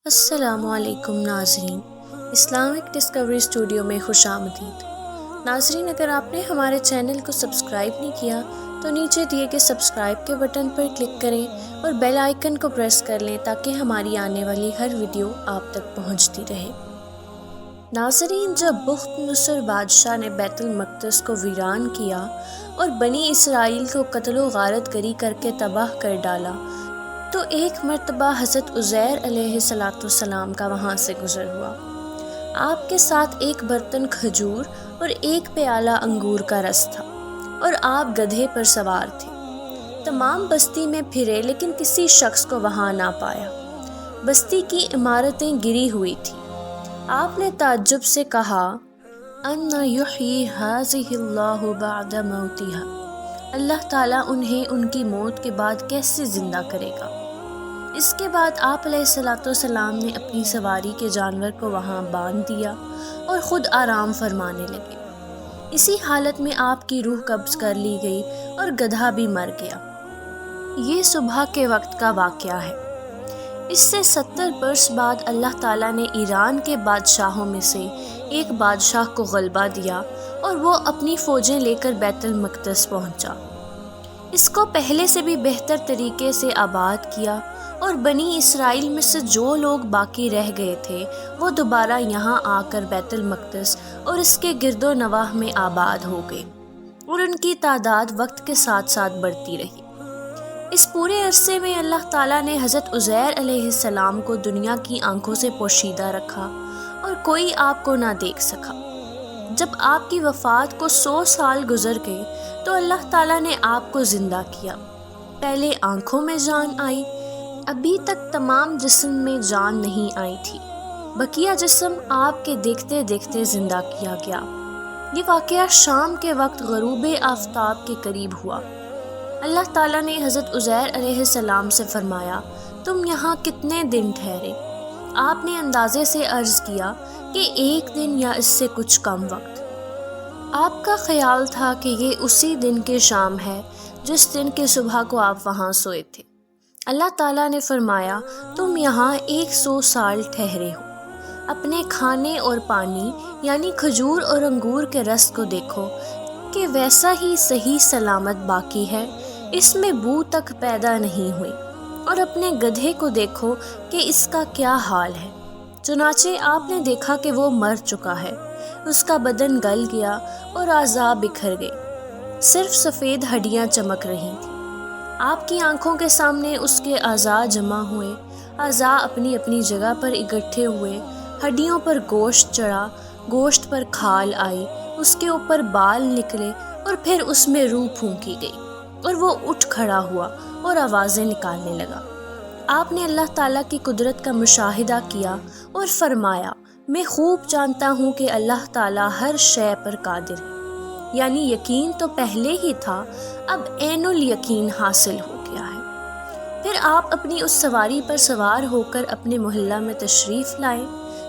السلام علیکم ناظرین، اسلامک ڈسکوری اسٹوڈیو میں خوش آمدید۔ ناظرین، اگر آپ نے ہمارے چینل کو سبسکرائب نہیں کیا تو نیچے دیے گئے سبسکرائب کے بٹن پر کلک کریں اور بیل آئیکن کو پریس کر لیں تاکہ ہماری آنے والی ہر ویڈیو آپ تک پہنچتی رہے۔ ناظرین، جب بخت نصر بادشاہ نے بیت المقدس کو ویران کیا اور بنی اسرائیل کو قتل و غارت گری کر کے تباہ کر ڈالا تو ایک مرتبہ حضرت عزیر علیہ السلام کا وہاں سے گزر ہوا۔ آپ کے ساتھ ایک برتن کھجور اور ایک پیالہ انگور کا رس تھا اور آپ گدھے پر سوار تھے۔ تمام بستی میں پھرے لیکن کسی شخص کو وہاں نہ پایا۔ بستی کی عمارتیں گری ہوئی تھیں۔ آپ نے تعجب سے کہا، اَنَّ یحیی ہذہ اللہ بعد موتہا، اللہ تعالیٰ انہیں ان کی موت کے بعد کیسے زندہ کرے گا؟ اس کے بعد آپ علیہ السلام نے اپنی سواری کے جانور کو وہاں باندھ دیا اور خود آرام فرمانے لگے۔ اسی حالت میں آپ کی روح قبض کر لی گئی اور گدھا بھی مر گیا۔ یہ صبح کے وقت کا واقعہ ہے۔ اس سے 70 برس بعد اللہ تعالیٰ نے ایران کے بادشاہوں میں سے ایک بادشاہ کو غلبہ دیا اور وہ اپنی فوجیں لے کر بیت المقدس پہنچا۔ اس کو پہلے سے بھی بہتر طریقے سے آباد کیا اور بنی اسرائیل میں سے جو لوگ باقی رہ گئے تھے وہ دوبارہ یہاں آ کر بیت المقدس اور اس کے گرد و نواح میں آباد ہو گئے اور ان کی تعداد وقت کے ساتھ ساتھ بڑھتی رہی۔ اس پورے عرصے میں اللہ تعالیٰ نے حضرت عزیر علیہ السلام کو دنیا کی آنکھوں سے پوشیدہ رکھا اور کوئی آپ کو نہ دیکھ سکا۔ جب آپ کی وفات کو 100 سال گزر گئے تو اللہ تعالیٰ نے آپ کو زندہ کیا۔ پہلے آنکھوں میں جان آئی، ابھی تک تمام جسم میں جان نہیں آئی تھی۔ بقیہ جسم آپ کے دیکھتے دیکھتے زندہ کیا گیا۔ یہ واقعہ شام کے وقت غروب آفتاب کے قریب ہوا۔ اللہ تعالیٰ نے حضرت عزیر علیہ السلام سے فرمایا، تم یہاں کتنے دن ٹھہرے؟ آپ نے اندازے سے عرض کیا کہ 1 دن یا اس سے کچھ کم وقت۔ آپ کا خیال تھا کہ یہ اسی دن کی شام ہے جس دن کی صبح کو آپ وہاں سوئے تھے۔ اللہ تعالیٰ نے فرمایا، تم یہاں 100 سال ٹھہرے ہو۔ اپنے کھانے اور پانی یعنی کھجور اور انگور کے رس کو دیکھو کہ ویسا ہی صحیح سلامت باقی ہے، اس میں بو تک پیدا نہیں ہوئی، اور اپنے گدھے کو دیکھو کہ اس کا کیا حال ہے۔ چنانچہ آپ نے دیکھا کہ وہ مر چکا ہے، اس کا بدن گل گیا اور اعضاء بکھر گئے، صرف سفید ہڈیاں چمک رہی تھیں۔ آپ کی آنکھوں کے سامنے اس کے اعضاء جمع ہوئے، اعضاء اپنی اپنی جگہ پر اکٹھے ہوئے، ہڈیوں پر گوشت چڑھا، گوشت پر کھال آئی، اس کے اوپر بال نکلے اور پھر اس میں روح پھونکی گئی اور وہ اٹھ کھڑا ہوا اور آوازیں نکالنے لگا۔ آپ نے اللہ تعالیٰ کی قدرت کا مشاہدہ کیا اور فرمایا، میں خوب جانتا ہوں کہ اللہ تعالیٰ ہر شے پر قادر ہے۔ یعنی یقین تو پہلے ہی تھا، اب عین الیقین حاصل ہو گیا ہے۔ پھر آپ اپنی اس سواری پر سوار ہو کر اپنے محلہ میں تشریف لائے۔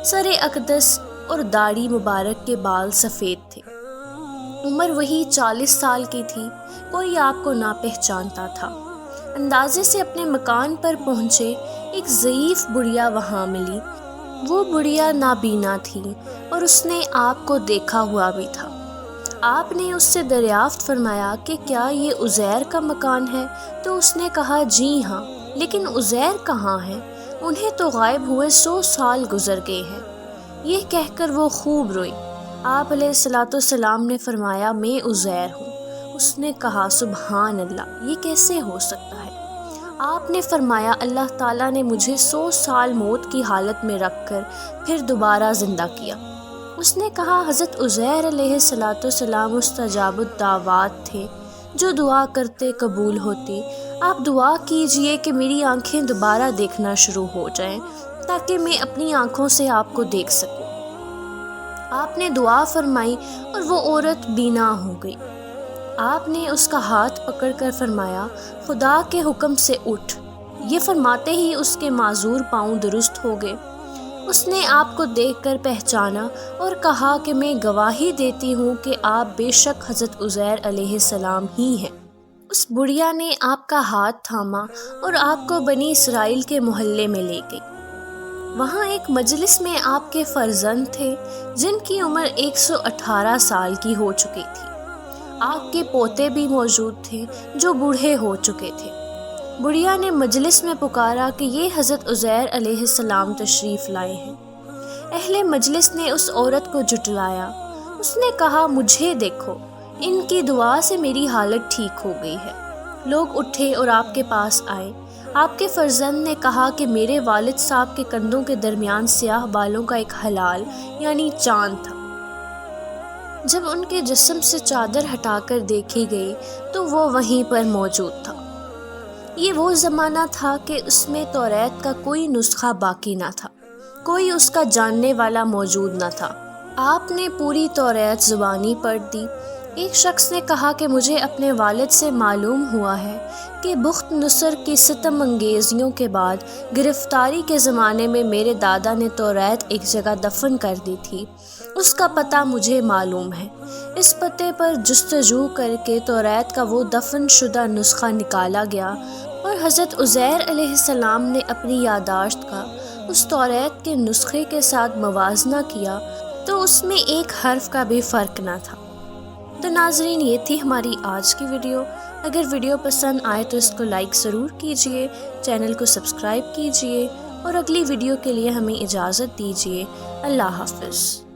سر اقدس اور داڑھی مبارک کے بال سفید تھے۔ عمر وہی 40 سال کی تھی۔ کوئی آپ کو نہ پہچانتا تھا۔ اندازے سے اپنے مکان پر پہنچے، ایک ضعیف بڑھیا وہاں ملی۔ وہ بڑھیا نابینا تھی اور اس نے آپ کو دیکھا ہوا بھی تھا۔ آپ نے اس سے دریافت فرمایا کہ کیا یہ عزیر کا مکان ہے؟ تو اس نے کہا، جی ہاں، لیکن عزیر کہاں ہے؟ انہیں تو غائب ہوئے 100 سال گزر گئے ہیں۔ یہ کہہ کر وہ خوب روئی۔ آپ علیہ السلام نے فرمایا، میں عزیر ہوں۔ اس نے کہا، سبحان اللہ، یہ کیسے ہو سکتا ہے؟ آپ نے فرمایا، اللہ تعالیٰ نے مجھے 100 سال موت کی حالت میں رکھ کر پھر دوبارہ زندہ کیا۔ اس نے کہا، حضرت عزیر علیہ السلام مستجاب الدعوات تھے، جو دعا کرتے قبول ہوتی۔ آپ دعا کیجئے کہ میری آنکھیں دوبارہ دیکھنا شروع ہو جائیں تاکہ میں اپنی آنکھوں سے آپ کو دیکھ سکوں۔ آپ نے دعا فرمائی اور وہ عورت بینا ہو گئی۔ آپ نے اس کا ہاتھ پکڑ کر فرمایا، خدا کے حکم سے اٹھ۔ یہ فرماتے ہی اس کے معذور پاؤں درست ہو گئے۔ اس نے آپ کو دیکھ کر پہچانا اور کہا کہ میں گواہی دیتی ہوں کہ آپ بے شک حضرت عزیر علیہ السلام ہی ہیں۔ اس بڑھیا نے آپ کا ہاتھ تھاما اور آپ کو بنی اسرائیل کے محلے میں لے گئی۔ وہاں ایک مجلس میں آپ کے فرزند تھے جن کی عمر 118 سال کی ہو چکی تھی۔ آپ کے پوتے بھی موجود تھے جو بوڑھے ہو چکے تھے۔ بڑھیا نے مجلس میں پکارا کہ یہ حضرت عزیر علیہ السلام تشریف لائے ہیں۔ اہل مجلس نے اس عورت کو جھٹلایا۔ اس نے کہا، مجھے دیکھو، ان کی دعا سے میری حالت ٹھیک ہو گئی ہے۔ لوگ اٹھے اور آپ کے پاس آئے۔ آپ کے فرزند نے کہا کہ میرے والد صاحب کے کندھوں کے درمیان سیاہ بالوں کا ایک ہلال یعنی چاند تھا۔ جب ان کے جسم سے چادر ہٹا کر دیکھی گئی تو وہ وہیں پر موجود تھا۔ یہ وہ زمانہ تھا کہ اس میں توریت کا کوئی نسخہ باقی نہ تھا، کوئی اس کا جاننے والا موجود نہ تھا۔ آپ نے پوری توریت زبانی پڑھ دی۔ ایک شخص نے کہا کہ مجھے اپنے والد سے معلوم ہوا ہے کہ بخت نصر کی ستم انگیزیوں کے بعد گرفتاری کے زمانے میں میرے دادا نے توریت ایک جگہ دفن کر دی تھی۔ اس کا پتہ مجھے معلوم ہے۔ اس پتے پر جستجو کر کے توریت کا وہ دفن شدہ نسخہ نکالا گیا اور حضرت عزیر علیہ السلام نے اپنی یادداشت کا اس توریت کے نسخے کے ساتھ موازنہ کیا تو اس میں ایک حرف کا بھی فرق نہ تھا۔ تو ناظرین، یہ تھی ہماری آج کی ویڈیو۔ اگر ویڈیو پسند آئے تو اس کو لائک ضرور کیجئے، چینل کو سبسکرائب کیجئے اور اگلی ویڈیو کے لیے ہمیں اجازت دیجئے۔ اللہ حافظ۔